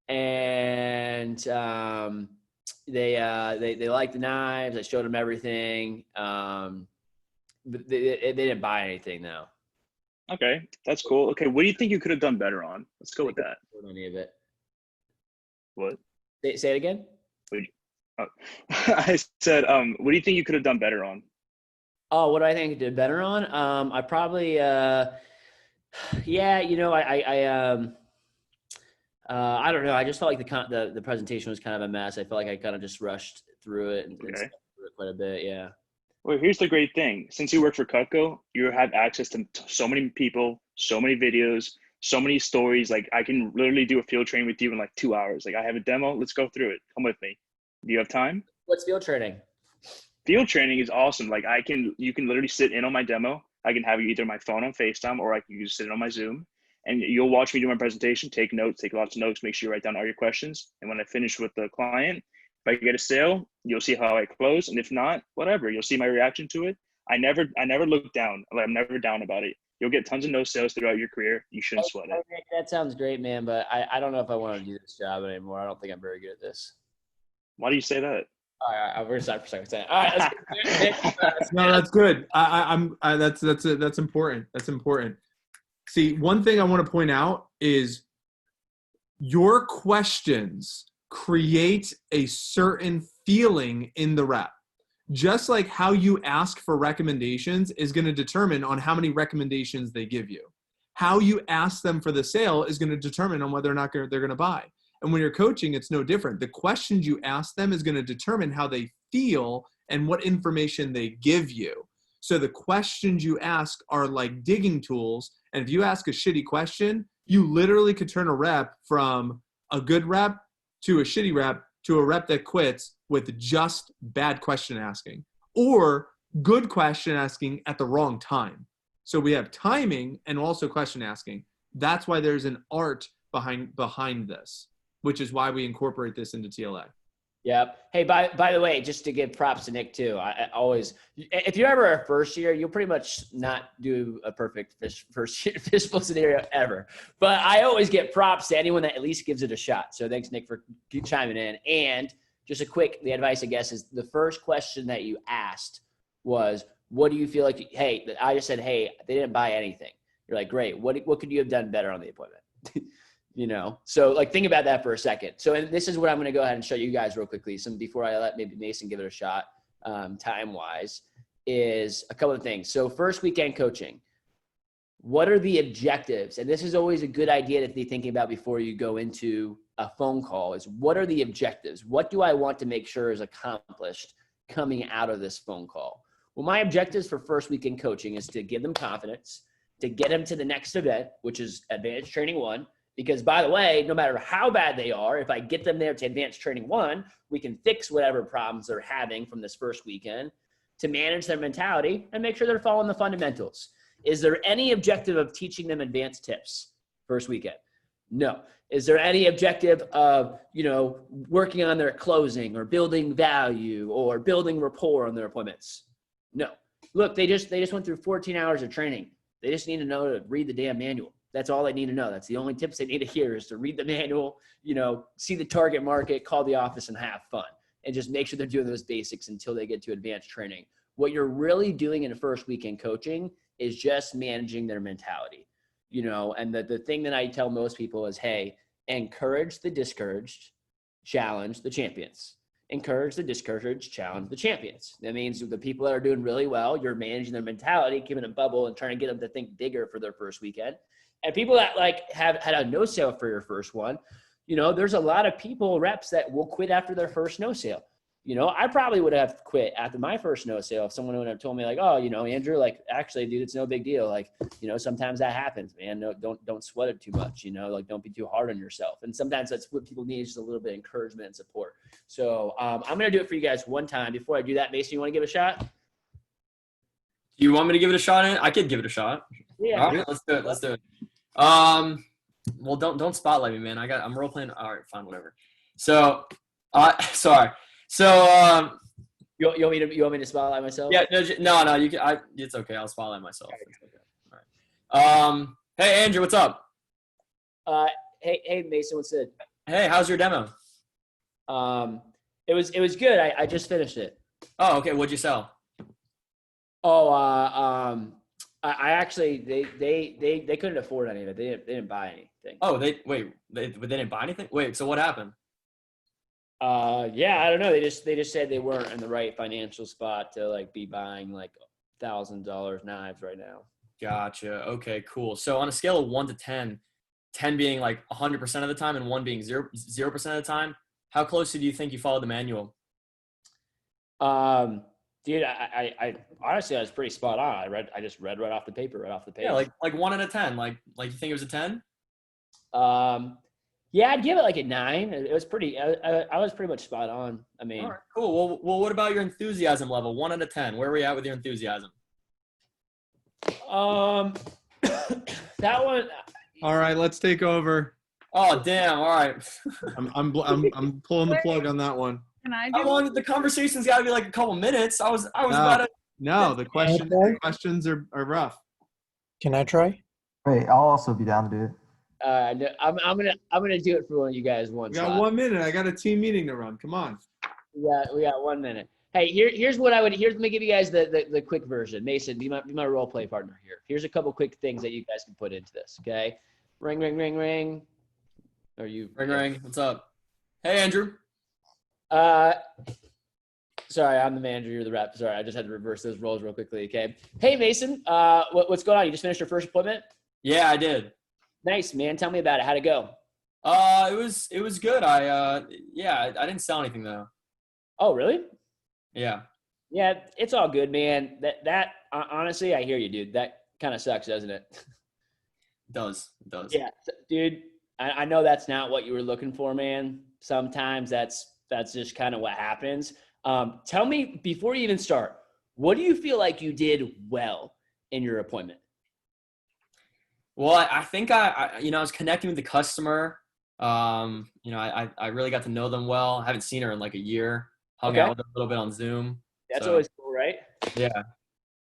and they liked the knives. I showed them everything. But they didn't buy anything though. Okay, that's cool. Okay, what do you think you could have done better on? Let's go with that. Any of it. What? Say it again. I said, what do you think you could have done better on? Oh, what do I think I did better on? I probably, I don't know. I just felt like the presentation was kind of a mess. I felt like I kind of just rushed through it and stepped through it quite a bit. Yeah. Well, here's the great thing. Since you work for Cutco, you have access to so many people, so many videos, so many stories. Like I can literally do a field training with you in like 2 hours. Like I have a demo. Let's go through it. Come with me. Do you have time? What's field training? Field training is awesome. Like you can literally sit in on my demo. I can have you either my phone on FaceTime or I can just sit in on my Zoom. And you'll watch me do my presentation, take notes, take lots of notes, make sure you write down all your questions. And when I finish with the client, if I get a sale, you'll see how I close. And if not, whatever, you'll see my reaction to it. I never look down. Like, I'm never down about it. You'll get tons of no sales throughout your career. You shouldn't sweat it. That sounds great, man. But I don't know if I want to do this job anymore. I don't think I'm very good at this. Why do you say that? All right, we're sorry for a second. All right, let's No, that's good. That's important. That's important. See, one thing I want to point out is your questions create a certain feeling in the rep. Just like how you ask for recommendations is going to determine on how many recommendations they give you. How you ask them for the sale is going to determine on whether or not they're going to buy. And when you're coaching, it's no different. The questions you ask them is going to determine how they feel and what information they give you. So the questions you ask are like digging tools. And if you ask a shitty question, you literally could turn a rep from a good rep to a shitty rep to a rep that quits with just bad question asking or good question asking at the wrong time. So we have timing and also question asking. That's why there's an art behind this, which is why we incorporate this into TLA. Yep. Hey, by the way, just to give props to Nick too, I always, if you're ever a first year, you'll pretty much not do a perfect fishbowl scenario ever. But I always get props to anyone that at least gives it a shot. So thanks, Nick, for chiming in. And just the advice, I guess, is the first question that you asked was, what do you feel like? Hey, I just said, hey, they didn't buy anything. You're like, great. What could you have done better on the appointment? So like think about that for a second. So and this is what I'm going to go ahead and show you guys real quickly. Before I let maybe Mason give it a shot, time wise, is a couple of things. So first weekend coaching, what are the objectives? And this is always a good idea to be thinking about before you go into a phone call is what are the objectives? What do I want to make sure is accomplished coming out of this phone call? Well, my objectives for first weekend coaching is to give them confidence, to get them to the next event, which is advanced training 1. Because by the way, no matter how bad they are, if I get them there to advanced training 1, we can fix whatever problems they're having from this first weekend to manage their mentality and make sure they're following the fundamentals. Is there any objective of teaching them advanced tips first weekend? No. Is there any objective of, working on their closing or building value or building rapport on their appointments? No. Look, they just went through 14 hours of training. They just need to know to read the damn manual. That's all they need to know. That's the only tips they need to hear is to read the manual, see the target market, call the office and have fun and just make sure they're doing those basics until they get to advanced training. What you're really doing in first weekend coaching is just managing their mentality, and the thing that I tell most people is, hey, encourage the discouraged, challenge the champions. Encourage the discouraged, challenge the champions. That means the people that are doing really well, you're managing their mentality, keeping a bubble and trying to get them to think bigger for their first weekend. And people that have had a no sale for your first one, there's a lot of reps that will quit after their first no sale. I probably would have quit after my first no sale if someone would have told me like, oh, Andrew, like actually, dude, it's no big deal. Like, sometimes that happens, man. No, don't sweat it too much. Like don't be too hard on yourself. And sometimes that's what people need is just a little bit of encouragement and support. So I'm gonna do it for you guys one time. Before I do that, Mason, you want to give it a shot? Do you want me to give it a shot? I could give it a shot. Yeah. All right, let's do it. Let's do it. Well, don't spotlight me, man. I'm role playing. All right, fine, whatever. So, sorry. So, You want me to spotlight myself? yeah, no, you can. It's okay. I'll spotlight myself. It's okay. All right. Hey, Andrew, what's up? Hey, Mason, what's it? Hey, how's your demo? It was good. I just finished it. Oh, okay. What'd you sell? Oh, I actually they couldn't afford any of it. They didn't buy anything. Oh, they didn't buy anything. Wait, so what happened? Yeah, I don't know. They just said they weren't in the right financial spot to like be buying like $1,000 knives right now. Gotcha. Okay, cool. So on a scale of 1 to 10, 10 being like 100% of the time and 1 being 0% of the time, how closely do you think you followed the manual? Dude, I honestly I was pretty spot on. I just read right off the paper. Yeah, like 1 out of 10. Like you think it was a 10? Yeah, I'd give it like a 9. It was pretty. I was pretty much spot on. I mean, all right, cool. Well, what about your enthusiasm level? 1 out of 10. Where are we at with your enthusiasm? that one. All right, let's take over. Oh, damn. All right. I'm pulling the plug on that one. Can I I do wanted the conversation's got to be like a couple minutes. I was about to. No, the questions are rough. Can I try? Wait, I'll also be down to do it. No, I'm gonna do it for one of you guys once. We got 1 minute. I got a team meeting to run. Come on. We got 1 minute. Hey, here's what I would. Let me give you guys the quick version. Mason, be my role play partner here. Here's a couple quick things that you guys can put into this. Okay, ring, ring, ring, ring. Are you Ring? What's up? Hey, Andrew. Sorry, I'm the manager. You're the rep. Sorry, I just had to reverse those roles real quickly. Okay. Hey, Mason. What's going on? You just finished your first appointment? Yeah, I did. Nice, man. Tell me about it. How'd it go? It was good. I didn't sell anything though. Oh, really? Yeah. Yeah, it's all good, man. That honestly, I hear you, dude. That kind of sucks, doesn't it? It does. Yeah, dude. I know that's not what you were looking for, man. Sometimes that's just kind of what happens. Tell me before you even start, what do you feel like you did well in your appointment? Well, I think I was connecting with the customer. I really got to know them well. I haven't seen her in like a year. Hung out with her a little bit on Zoom. That's always cool, right? Yeah.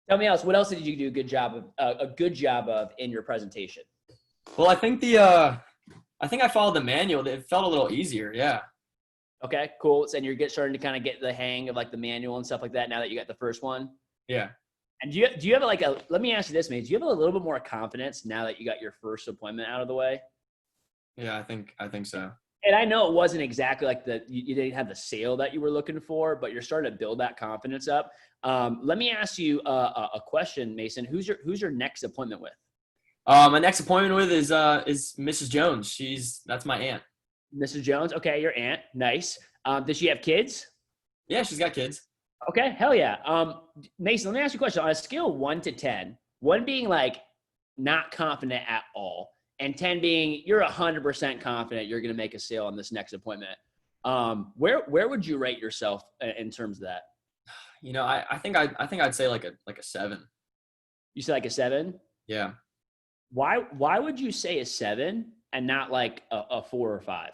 Tell me else. What else did you do a good job of in your presentation? Well, I think I followed the manual. It felt a little easier. Yeah. Okay, cool. So, and you're starting to kind of get the hang of like the manual and stuff like that now that you got the first one. Yeah. And do you have like let me ask you this, man. Do you have a little bit more confidence now that you got your first appointment out of the way? Yeah, I think so. And I know it wasn't exactly like you didn't have the sale that you were looking for, but you're starting to build that confidence up. Let me ask you a question, Mason. Who's your next appointment with? My next appointment with is Mrs. Jones. That's my aunt. Mrs. Jones. Okay, your aunt. Nice. Does she have kids? Yeah, she's got kids. Okay, hell yeah. Mason, let me ask you a question. On a scale of 1 to 10, 1 being like not confident at all, and 10 being you're 100% confident you're going to make a sale on this next appointment, where would you rate yourself in terms of that? I think I'd say like a 7. You say like a 7? Yeah. Why would you say a 7 and not like a 4 or 5?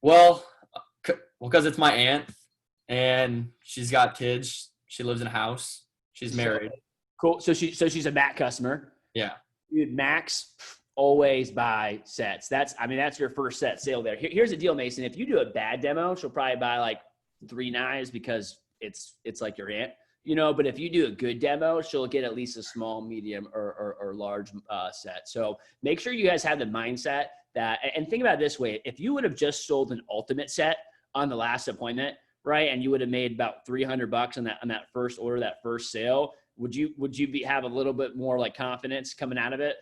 Well, because it's my aunt and she's got kids. She lives in a house. She's married. Cool. So she's a Mac customer. Yeah. Dude, Macs always buy sets. That's your first set sale there. Here's the deal, Mason. If you do a bad demo, she'll probably buy like 3 knives because it's like your aunt, but if you do a good demo, she'll get at least a small, medium, or large set. So make sure you guys have the mindset that, and think about it this way. If you would have just sold an ultimate set on the last appointment, right, and you would have made about $300 on that first order, that first sale, would you have a little bit more like confidence coming out of it?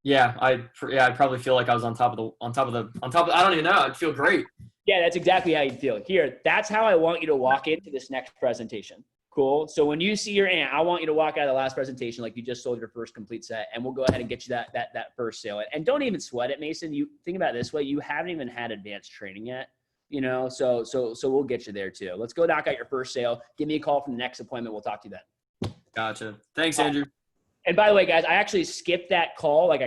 Yeah, I'd probably feel like I was on top of I don't even know. I'd feel great. Yeah, that's exactly how you'd feel. Here, that's how I want you to walk into this next presentation. Cool. So when you see your aunt, I want you to walk out of the last presentation like you just sold your first complete set, and we'll go ahead and get you that first sale. And don't even sweat it, Mason. You think about it this way: you haven't even had advanced training yet. So we'll get you there too. Let's go knock out your first sale. Give me a call from the next appointment. We'll talk to you then. Gotcha. Thanks, Andrew. And by the way, guys, I actually skipped that call. Like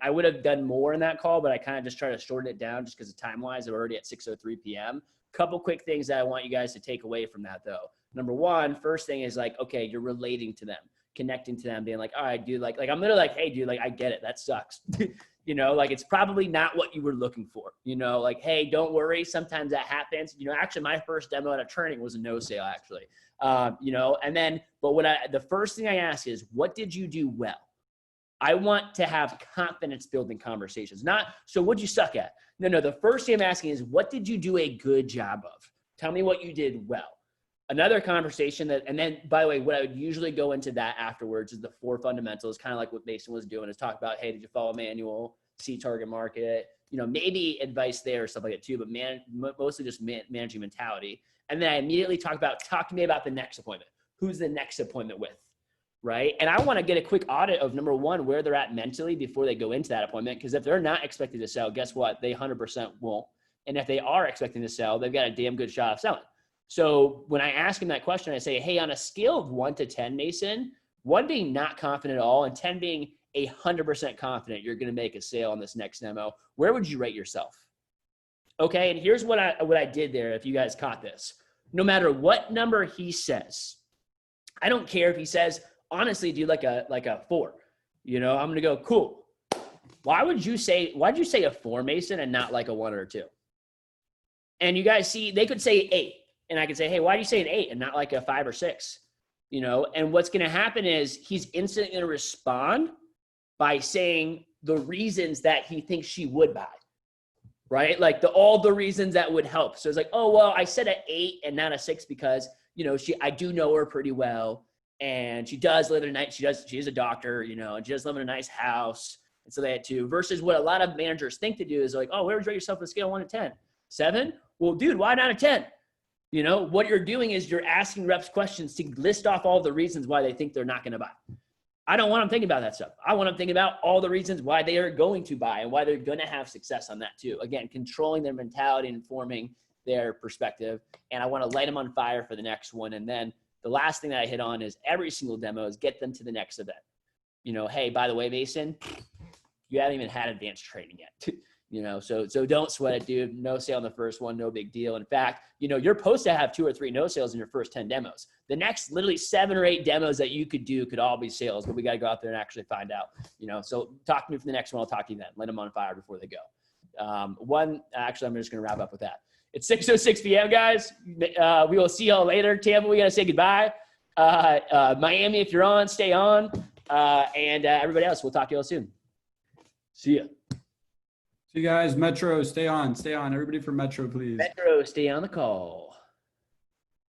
I would have done more in that call, but I kind of just try to shorten it down just because of time wise. We're already at 6:03 p.m. Couple quick things that I want you guys to take away from that though. Number one, first thing is like, okay, you're relating to them, connecting to them, being like, all right, dude, like I'm literally like, hey, dude, like I get it. That sucks. You know, like it's probably not what you were looking for, you know, like, hey, don't worry. Sometimes that happens. You know, actually my first demo at a training was a no sale actually. You know, and then, but the first thing I ask is, what did you do well? I want to have confidence building conversations, not, so what'd you suck at? No, the first thing I'm asking is, what did you do a good job of? Tell me what you did well. Another conversation that, and then by the way, what I would usually go into that afterwards is the 4 fundamentals, kind of like what Mason was doing, is talk about, hey, did you follow manual, see target market, you know, maybe advice there or stuff like that too, but mostly just managing mentality. And then I immediately talk to me about the next appointment. Who's the next appointment with, right? And I want to get a quick audit of number one, where they're at mentally before they go into that appointment. Because if they're not expecting to sell, guess what? They 100% won't. And if they are expecting to sell, they've got a damn good shot of selling. So when I ask them that question, I say, hey, on a scale of 1 to 10, Mason, 1 being not confident at all and 10 being 100% confident you're going to make a sale on this next demo, where would you rate yourself? Okay, and here's what I did there, if you guys caught this. No matter what number he says, I don't care if he says, honestly, dude, like a 4. You know, I'm going to go, cool. Why'd you say a 4, Mason, and not like a 1 or a 2? And you guys see, they could say 8. And I could say, hey, why do you say an 8 and not like a 5 or 6? You know, and what's going to happen is he's instantly going to respond by saying the reasons that he thinks she would buy, right? Like all the reasons that would help. So it's like, oh, well, I said an 8 and not a 6 because, you know, I do know her pretty well. And she does live in a nice, she is a doctor, you know, and she does live in a nice house. And so they had to, versus what a lot of managers think to do is like, oh, where would you rate yourself on a scale of 1 to 10? 7? Well, dude, why not a 10? You know, what you're doing is you're asking reps questions to list off all the reasons why they think they're not going to buy. I don't want them thinking about that stuff. I want them thinking about all the reasons why they are going to buy and why they're going to have success on that too. Again, controlling their mentality and informing their perspective. And I want to light them on fire for the next one. And then the last thing that I hit on is every single demo is get them to the next event. You know, hey, by the way, Mason, you haven't even had advanced training yet. You know, so don't sweat it, dude. No sale on the first one, no big deal. In fact, you know, you're supposed to have 2 or 3 no sales in your first 10 demos. The next literally 7 or 8 demos that you could do could all be sales, but we got to go out there and actually find out, you know. So talk to me for the next one. I'll talk to you then. Let them on fire before they go. Actually, I'm just going to wrap up with that. It's 6:06 p.m., guys. We will see y'all later. Tampa, we got to say goodbye. Miami, if you're on, stay on. And everybody else, we'll talk to y'all soon. See ya. See you guys. Metro, stay on. Everybody from Metro, please. Metro, stay on the call.